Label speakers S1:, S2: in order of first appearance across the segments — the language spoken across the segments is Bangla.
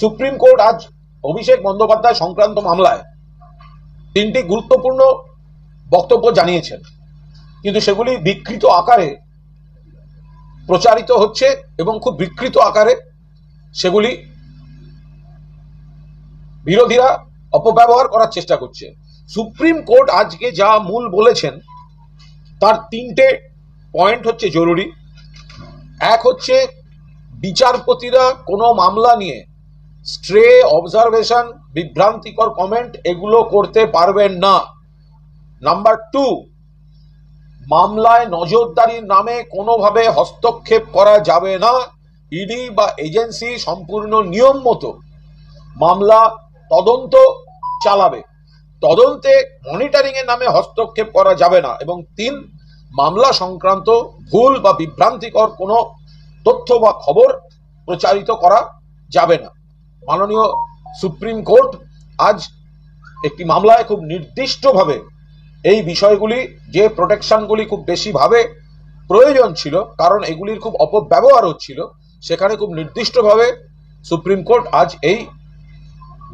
S1: সুপ্রিম কোর্ট আজ অভিষেক বন্দ্যোপাধ্যায় সংক্রান্ত মামলায় 3টি গুরুত্বপূর্ণ বক্তব্য জানিয়েছেন, কিন্তু সেগুলি বিকৃত আকারে প্রচারিত হচ্ছে এবং খুব বিকৃত আকারে সেগুলি বিরোধীরা অপব্যবহার করার চেষ্টা করছে। সুপ্রিম কোর্ট আজকে যা মূল বলেছেন তার 3টে পয়েন্ট হচ্ছে জরুরি। এক হচ্ছে বিচারপতিরা কোনো মামলা নিয়ে স্ট্রে, অবজারভেশন, বিভ্রান্তিকর কমেন্ট এগুলো করতে পারবেন না। নাম্বার 2, মামলায় নজরদারির নামে কোনোভাবে হস্তক্ষেপ করা যাবে না। ইডি বা এজেন্সি সম্পূর্ণ নিয়ম মতো মামলা তদন্ত চালাবে, তদন্তে মনিটরিং এর নামে হস্তক্ষেপ করা যাবে না। এবং 3, মামলা সংক্রান্ত ভুল বা বিভ্রান্তিকর কোনো তথ্য বা খবর প্রচারিত করা যাবে না। মাননীয় সুপ্রিম কোর্ট আজ একটি মামলায় খুব নির্দিষ্টভাবে এই বিষয়গুলি, যে প্রোটেকশনগুলি খুব বেশিভাবে প্রয়োজন ছিল কারণ এগুলির খুব অপব্যবহার হচ্ছিল, সেখানে খুব নির্দিষ্টভাবে সুপ্রিম কোর্ট আজ এই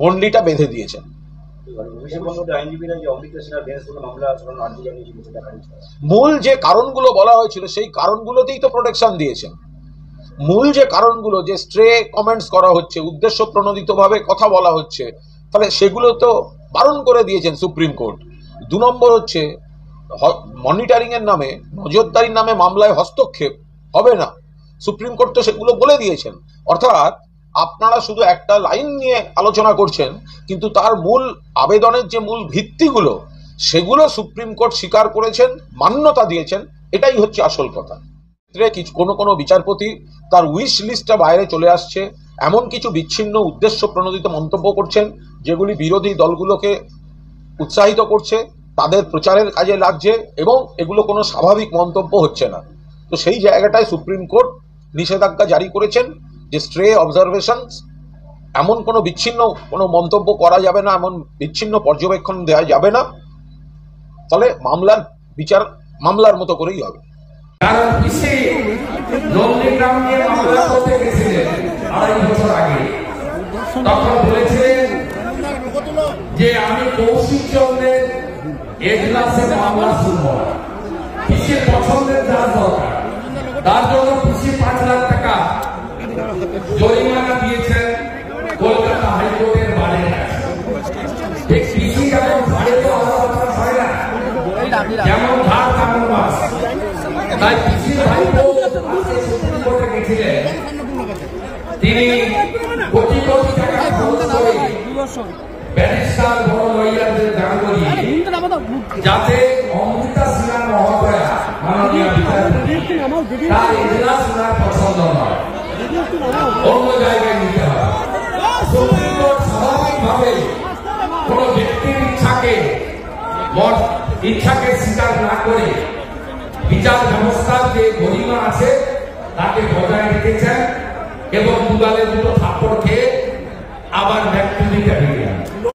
S1: গণ্ডিটা বেঁধে দিয়েছেন। মূল যে কারণগুলো বলা হয়েছিল সেই কারণগুলোতেই তো প্রোটেকশন দিয়েছেন। মূল যে কারণগুলো, যে স্ট্রে কমেন্টস করা হচ্ছে, উদ্দেশ্য প্রণোদিতভাবে কথা বলা হচ্ছে, তাহলে সেগুলো তো বারণ করে দিয়েছেন সুপ্রিম কোর্ট। 2 নম্বর হচ্ছে মনিটরিং এর নামে, নজরদারির নামে মামলায় হস্তক্ষেপ হবে না, সুপ্রিম কোর্ট তো সেগুলো বলে দিয়েছেন। অর্থাৎ আপনারা শুধু একটা লাইন নিয়ে আলোচনা করছেন, কিন্তু তার মূল আবেদনের যে মূল ভিত্তিগুলো সেগুলো সুপ্রিম কোর্ট স্বীকার করেছেন, মান্যতা দিয়েছেন। এটাই হচ্ছে আসল কথা। কোনো বিচারপতি তার উইশ লিস্টটা বাইরে চলে আসছে, এমন কিছু বিচ্ছিন্ন উদ্দেশ্য প্রণোদিত মন্তব্য করছেন যেগুলি বিরোধী দলগুলোকে উৎসাহিত করছে, তাদের প্রচারের কাজে লাগছে এবং এগুলো কোনো স্বাভাবিক মন্তব্য হচ্ছে না। তো সেই জায়গাটায় সুপ্রিম কোর্ট নিষেধাজ্ঞা জারি করেছেন যে স্ট্রে, অবজারভেশন, এমন কোনো বিচ্ছিন্ন কোনো মন্তব্য করা যাবে না, এমন বিচ্ছিন্ন পর্যবেক্ষণ দেওয়া যাবে না। তাহলে মামলার বিচার মামলার মতো করেই হবে।
S2: কারণ পিসি নন্দীগ্রাম নিয়ে মামলা করতে গেছিলেন 2.5 বছর আগে, তখন বলেছিলেন যে আমি কৌশিক চন্দ্রের এজলাসে মামলা শুনব। পিসির পছন্দের যার দরকার, তার জন্য পিসি 5 লাখ টাকা জরিমানা দিয়েছেন কলকাতা হাইকোর্টের বাড়ির কাছে। ঠিক পিসি যেমন বাড়ি তো হয় না, যেমন ধার তেমন মাস। তাই পিসির ভাইপো সুপ্রিম কোর্টে গেছিলেন, তিনি কোটি কোটি টাকা খরচ করে ব্যারিস্টার বড় লয়ারদের দান করিয়ে যাতে অমৃতা সিনহা মহোদয়া মাননীয় বিচারপতি তার এজলাস শোনার পছন্দ নয়, অন্য জায়গায় নিতে হবে। সুপ্রিম কোর্ট স্বাভাবিকভাবে কোন ব্যক্তির ইচ্ছাকে স্বীকার না করে বিচার ব্যবস্থার যে গরিমা আছে তাকে বজায় রেখেছেন এবং দুগালে দুটো থাপ্পড় খেয়ে আবার